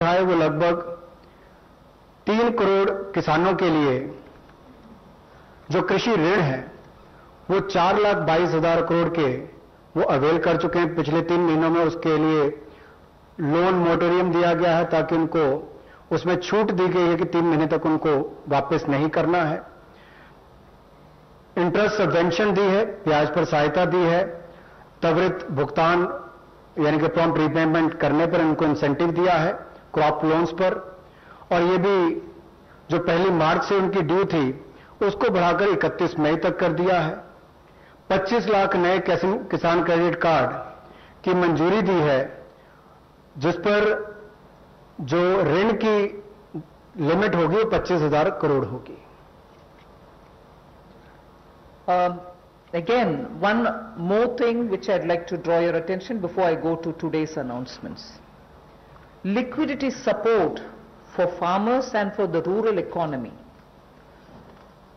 है वो लगभग 3 करोड़ किसानों के लिए जो कृषि ऋण है वो 4,22,000 करोड़ के वो अवेल कर चुके हैं पिछले 3 महीनों में। उसके लिए लोन मोरेटोरियम दिया गया है ताकि उनको उसमें छूट दी गई है कि 3 महीने तक उनको वापस नहीं करना है। इंटरेस्ट सब्वेंशन दी है, ब्याज पर सहायता दी है, त्वरित भुगतान यानी कि प्रॉम्प्ट रीपेमेंट करने पर उनको इंसेंटिव दिया है क्रॉप लोन्स पर, और ये भी जो 1 मार्च से उनकी ड्यू थी उसको बढ़ाकर 31 मई तक कर दिया है। 25 लाख नए किसान क्रेडिट कार्ड की मंजूरी दी है, जिस पर जो ऋण की लिमिट होगी वो 25,000 करोड़ होगी। Again, one more thing which I'd like to draw your attention before I go to today's announcements. Liquidity support for farmers and for the rural economy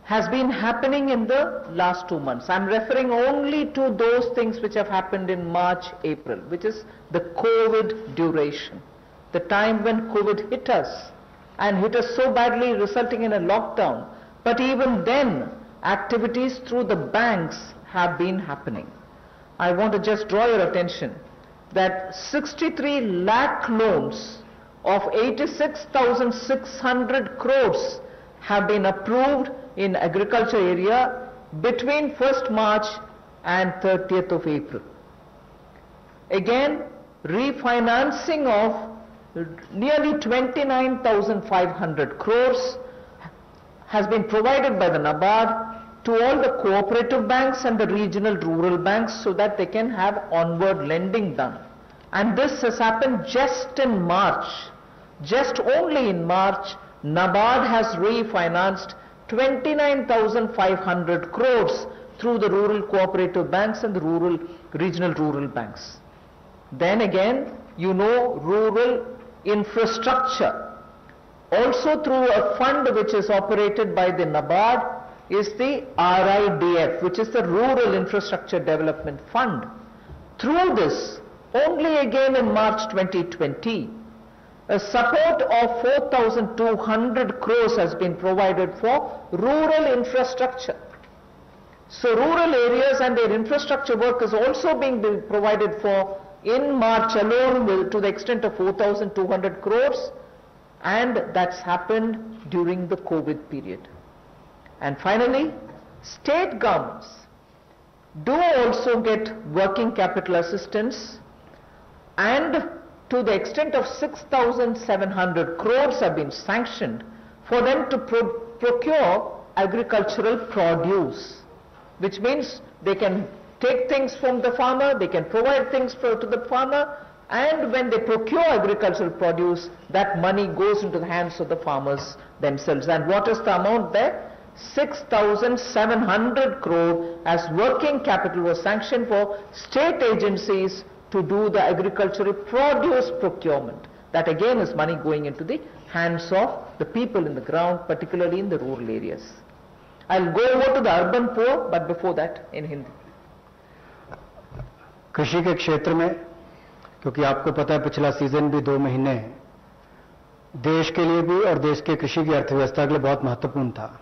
has been happening in the last 2 months. I'm referring only to those things which have happened in March, April, which is the COVID duration, the time when COVID hit us and hit us so badly, resulting in a lockdown. But even then, activities through the banks have been happening. I want to just draw your attention that 63 lakh loans of 86,600 crores have been approved in agriculture area between 1st March and 30th of April. Again, refinancing of nearly 29,500 crores has been provided by the NABARD to all the cooperative banks and the regional rural banks so that they can have onward lending done. And this has happened just in March. Just only in March, NABARD has refinanced 29,500 crores through the rural cooperative banks and the regional rural banks. Then again, you know, rural infrastructure, also through a fund which is operated by the NABARD, is the RIDF, which is the Rural Infrastructure Development Fund. Through this, only again in March 2020, a support of 4,200 crores has been provided for rural infrastructure. So rural areas and their infrastructure work is also being provided for in March alone to the extent of 4,200 crores, and that's happened during the COVID period. And finally, state governments do also get working capital assistance, and to the extent of 6,700 crores have been sanctioned for them to procure agricultural produce, which means they can take things from the farmer, they can provide things to the farmer, and when they procure agricultural produce, that money goes into the hands of the farmers themselves. And what is the amount there? 6,700 crore as working capital was sanctioned for state agencies to do the agricultural produce procurement. That again is money going into the hands of the people in the ground, particularly in the rural areas. I'll go over to the urban poor, but before that in Hindi. कृषि के क्षेत्र में, क्योंकि आपको पता है पिछला season भी 2 महीने देश के लिए भी और देश के कृषि की अर्थव्यवस्था के लिए बहुत महत्वपूर्ण था,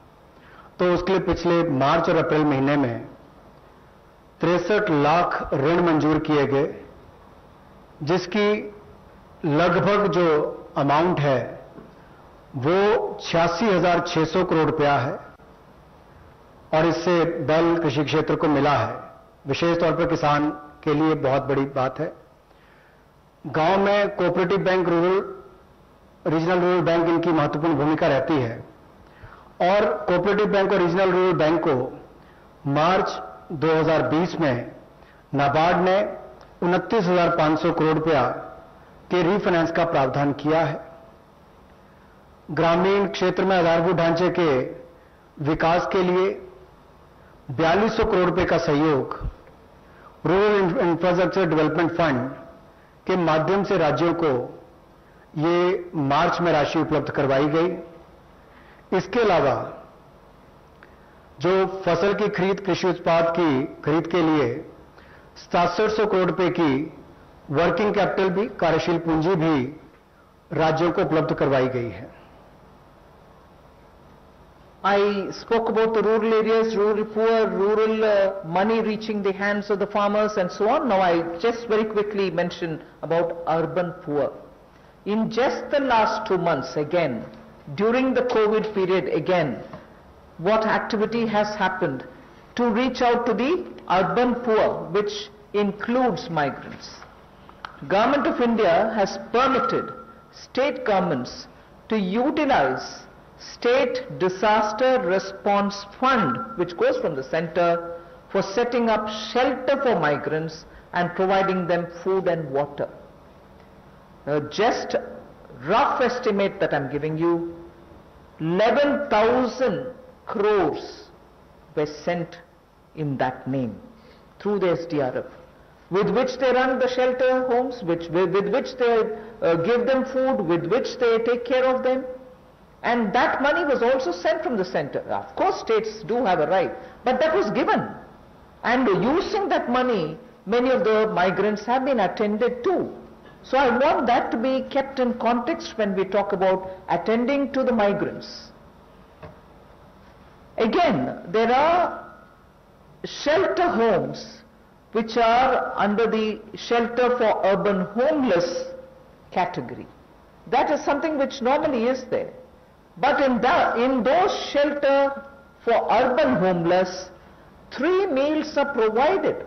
तो उसके लिए पिछले मार्च और अप्रैल महीने में 63 लाख ऋण मंजूर किए गए, जिसकी लगभग जो अमाउंट है वो 86,600 करोड़ रुपया है, और इससे बल कृषि क्षेत्र को मिला है। विशेष तौर पर किसान के लिए बहुत बड़ी बात है। गांव में cooperative bank, regional rural bank इनकी महत्वपूर्ण भूमिका रहती है, और कोऑपरेटिव बैंक और रीजनल रूरल बैंक को मार्च 2020 में नाबार्ड ने 29,500 करोड़ रुपया के रीफाइनेंस का प्रावधान किया है। ग्रामीण क्षेत्र में आधारभूत ढांचे के विकास के लिए 4200 करोड़ रुपए का सहयोग रूरल इंफ्रास्ट्रक्चर डेवलपमेंट फंड के माध्यम से राज्यों को ये मार्च में राशि उपलब्ध करवाई गई। इसके अलावा जो फसल की खरीद, कृषि उत्पाद की खरीद के लिए 6700 करोड़ रुपए की वर्किंग कैपिटल भी, कार्यशील पूंजी भी राज्यों को उपलब्ध करवाई गई है। I spoke about the rural areas, rural poor, rural money reaching the hands of the farmers and so on. Now I just very quickly mention about urban poor. In just the last 2 months again, during the COVID period again, what activity has happened to reach out to the urban poor, which includes migrants. Government of India has permitted state governments to utilize State Disaster Response Fund, which goes from the center, for setting up shelter for migrants and providing them food and water. Just rough estimate that I'm giving you, 11,000 crores were sent in that name through the SDRF, with which they run the shelter homes, with which they give them food, with which they take care of them. And that money was also sent from the center. Of course, states do have a right, but that was given. And using that money, many of the migrants have been attended to. So I want that to be kept in context when we talk about attending to the migrants. Again, there are shelter homes which are under the shelter for urban homeless category. That is something which normally is there. But in those shelter for urban homeless, 3 meals are provided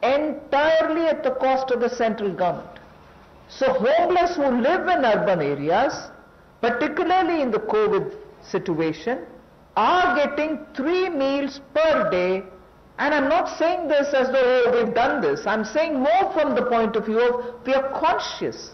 entirely at the cost of the central government. So homeless who live in urban areas, particularly in the COVID situation, are getting 3 meals per day. And I'm not saying this as though, oh, we've done this. I'm saying more from the point of view of we are conscious.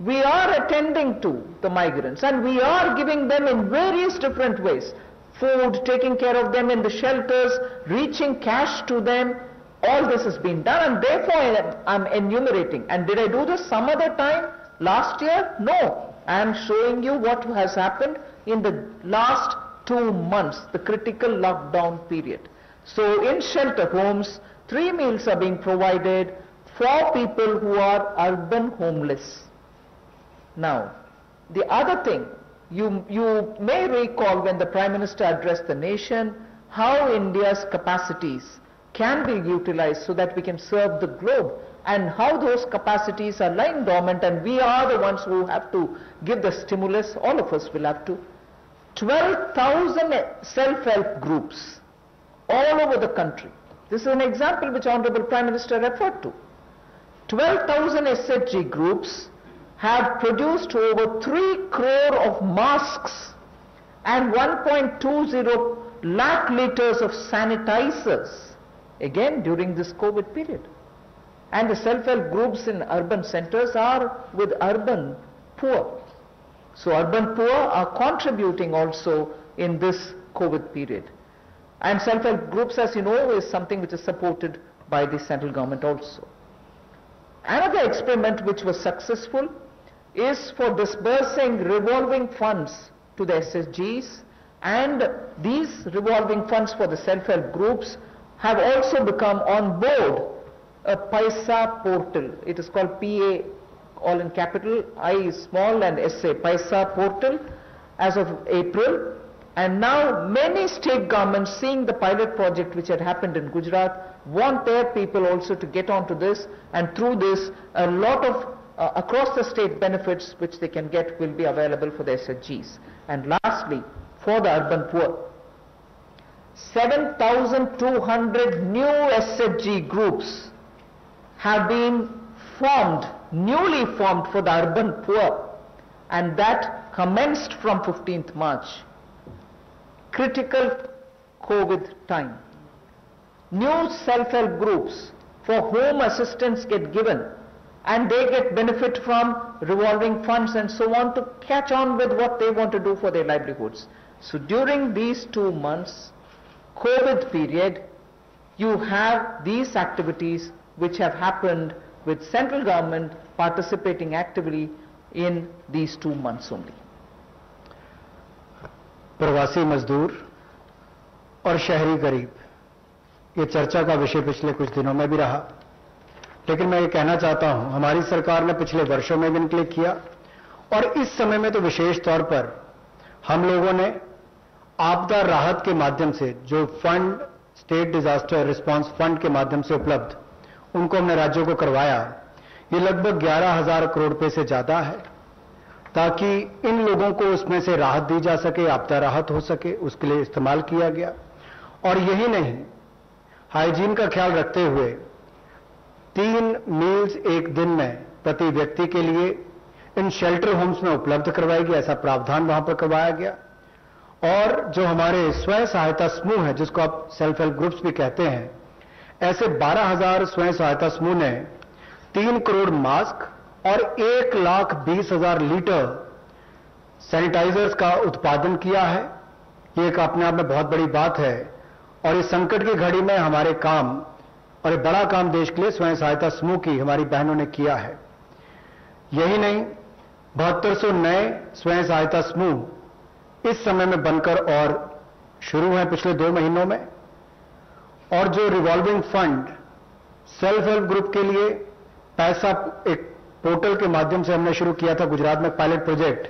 We are attending to the migrants and we are giving them in various different ways. Food, taking care of them in the shelters, reaching cash to them. All this has been done and therefore I'm enumerating. And did I do this some other time? Last year? No. I am showing you what has happened in the last 2 months, the critical lockdown period. So in shelter homes, 3 meals are being provided for people who are urban homeless. Now, the other thing, you may recall when the Prime Minister addressed the nation, how India's capacities can be utilized so that we can serve the globe, and how those capacities are lying dormant and we are the ones who have to give the stimulus, all of us will have to. 12,000 self-help groups all over the country. This is an example which Honorable Prime Minister referred to. 12,000 SHG groups have produced over 3 crore of masks and 1.20 lakh liters of sanitizers, again during this COVID period. And the self-help groups in urban centers are with urban poor. So urban poor are contributing also in this COVID period. And self-help groups, as you know, is something which is supported by the central government also. Another experiment which was successful is for disbursing revolving funds to the SSGs, and these revolving funds for the self-help groups have also become on board a Paisa portal. It is called PA, all in capital, I is small and SA, Paisa portal, as of April. And now many state governments, seeing the pilot project which had happened in Gujarat, want their people also to get onto this, and through this a lot of across the state benefits which they can get will be available for the SHGs. And lastly, for the urban poor, 7,200 new SHG groups have been formed, newly formed for the urban poor, and that commenced from 15th March. Critical COVID time. New self-help groups for whom assistance get given, and they get benefit from revolving funds and so on to catch on with what they want to do for their livelihoods. So during these 2 months, COVID period, you have these activities which have happened with central government participating actively in these 2 months only. प्रवासी मजदूर और शहरी गरीब, ये चर्चा का विषय पिछले कुछ दिनों में भी रहा, लेकिन मैं ये कहना चाहता हूं, हमारी सरकार ने पिछले वर्षों में भी इनके लिए किया और इस समय में तो विशेष तौर पर हम लोगों ने आपदा राहत के माध्यम से जो fund state disaster response fund के माध्यम से उपलब्ध उनको हमने राज्यों को करवाया। ये लगभग 11,000 करोड़ रुपए से ज्यादा है, ताकि इन लोगों को उसमें से राहत दी जा सके, आपदा राहत हो सके, उसके लिए इस्तेमाल किया गया। और यही नहीं, हाइजीन का ख्याल रखते हुए 3 मील्स एक दिन में प्रति व्यक्ति के लिए इन शेल्टर होम्स में उपलब्ध करवाई गई, ऐसा प्रावधान वहां पर करवाया गया। और जो हमारे स्वयं सहायता समूह है, जिसको आप सेल्फ हेल्प ग्रुप्स भी कहते हैं, ऐसे 12,000 स्वयं सहायता समूह ने 3 करोड़ मास्क और 1,20,000 लीटर सैनिटाइजर्स का उत्पादन किया है। ये एक अपने आप में बहुत बड़ी बात है और इस संकट की घड़ी में हमारे काम और एक बड़ा काम देश के लिए स्वयं सहायता समूह की हमारी बहनों ने किया है। यही नहीं, 7200 नए स्वयं सहायता समूह इस समय में बनकर और शुरू हैं पिछले 2 महीनों में। और जो revolving fund self help group के लिए पैसा एक पोर्टल के माध्यम से हमने शुरू किया था गुजरात में पायलट प्रोजेक्ट,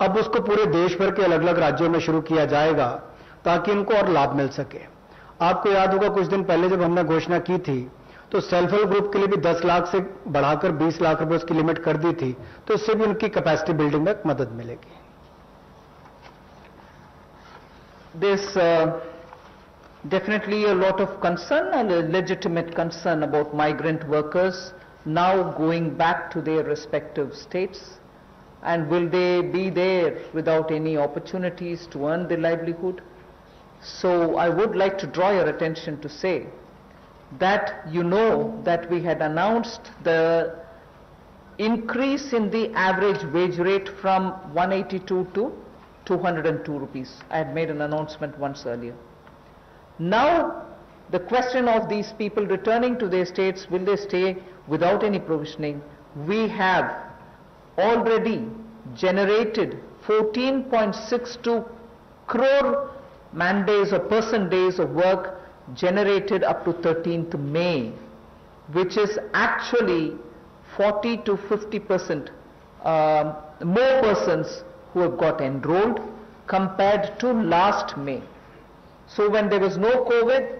अब उसको पूरे देश भर के अलग अलग राज्यों में शुरू किया जाएगा ताकि इनको और लाभ मिल सके। आपको याद होगा कुछ दिन पहले जब हमने घोषणा की थी तो सेल्फ हेल्प ग्रुप के लिए भी 10 लाख से बढ़ाकर 20 लाख रुपए उसकी लिमिट कर दी थी, तो इससे भी उनकी कैपेसिटी बिल्डिंग में मदद मिलेगी। There's definitely a lot of concern and a legitimate concern about migrant workers now going back to their respective states, and will they be there without any opportunities to earn their livelihood? So I would like to draw your attention to say that you know that we had announced the increase in the average wage rate from 182 to 202 rupees. I had made an announcement once earlier. Now the question of these people returning to their states, will they stay without any provisioning? We have already generated 14.62 crore man days or person days of work generated up to 13th May, which is actually 40 to 50% more persons who have got enrolled compared to last May. So when there was no COVID,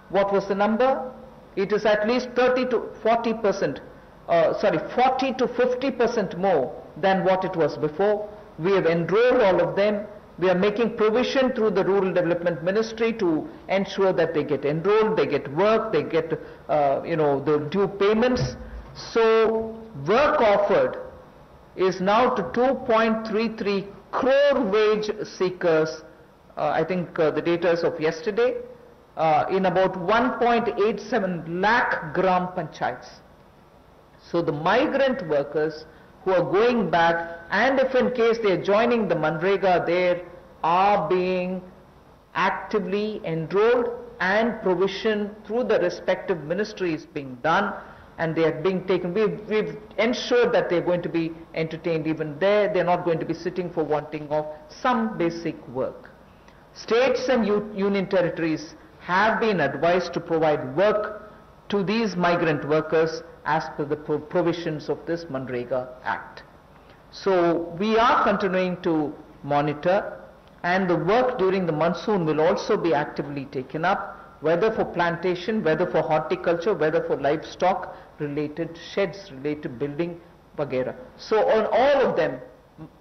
what was the number? It is at least 30 to 40%, 40 to 50% more than what it was before. We have enrolled all of them. We are making provision through the Rural Development Ministry to ensure that they get enrolled, they get work, they get the due payments. So work offered is now to 2.33 crore wage seekers. I think the data is of yesterday, in about 1.87 lakh gram panchayats. So the migrant workers who are going back, and if in case they are joining the Manrega there, are being actively enrolled and provision through the respective ministries being done, and they are being taken. We've ensured that they're going to be entertained even there. They're not going to be sitting for wanting of some basic work. States and union territories have been advised to provide work to these migrant workers as per the provisions of this Manrega Act. So we are continuing to monitor, and the work during the monsoon will also be actively taken up, whether for plantation, whether for horticulture, whether for livestock related sheds, related building, vagera. So on all of them,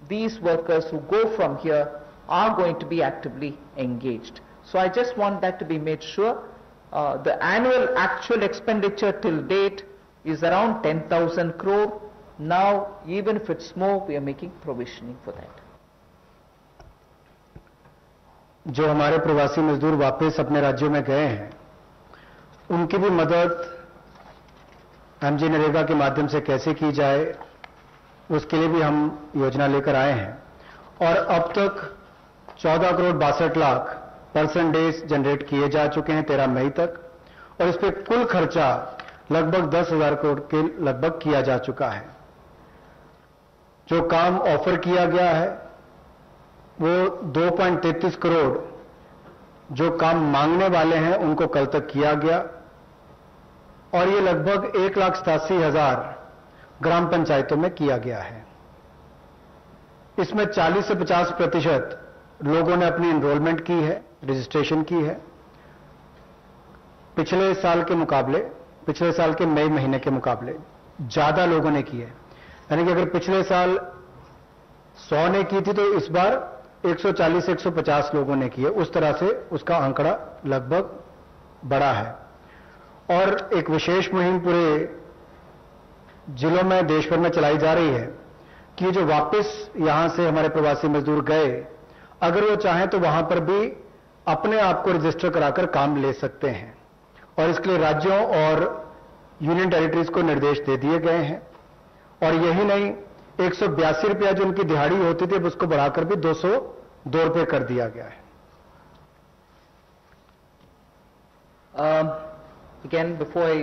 these workers who go from here are going to be actively engaged. So I just want that to be made sure. The annual actual expenditure till date is around 10,000 crore. Now, even if it's more, we are making provisioning for that. जो हमारे प्रवासी मजदूर वापस अपने राज्यों में गए हैं, उनकी भी मदद एमजी नरेगा के माध्यम से कैसे की जाए, उसके लिए भी हम योजना लेकर आए हैं। और अब तक 14 crore 62 lakh person days generate किए जा चुके हैं 13 मई तक, और इस पर कुल खर्चा लगभग 10,000 करोड़ के लगभग किया जा चुका है। जो काम ऑफर किया गया है वो 2.33 करोड़ जो काम मांगने वाले हैं उनको कल तक किया गया, और ये लगभग 1,87,000 ग्राम पंचायतों में किया गया है। इसमें 40 से 50% लोगों ने अपनी एनरोलमेंट की है, रजिस्ट्रेशन की है। पिछले साल के मुकाबले, पिछले साल के मई महीने के मुकाबले ज्यादा लोगों ने की है। यानी कि अगर पिछले साल 100 ने की थी तो इस बार 140 से 150 लोगों ने की है। उस तरह से उसका आंकड़ा लगभग बड़ा है। और एक विशेष मुहिम पूरे जिलों में, देश भर में चलाई जा रही है कि जो वापस यहां से हमारे प्रवासी मजदूर गए, अगर वो चाहें तो वहां पर भी अपने आप को रजिस्टर कराकर काम ले सकते हैं। और इसके लिए राज्यों और यूनियन टेरिटरीज को निर्देश दे दिए गए हैं। और यही नहीं, 182 रुपया जो उनकी दिहाड़ी होती थी, अब उसको बढ़ाकर भी 202 रुपये कर दिया गया है। Again, before I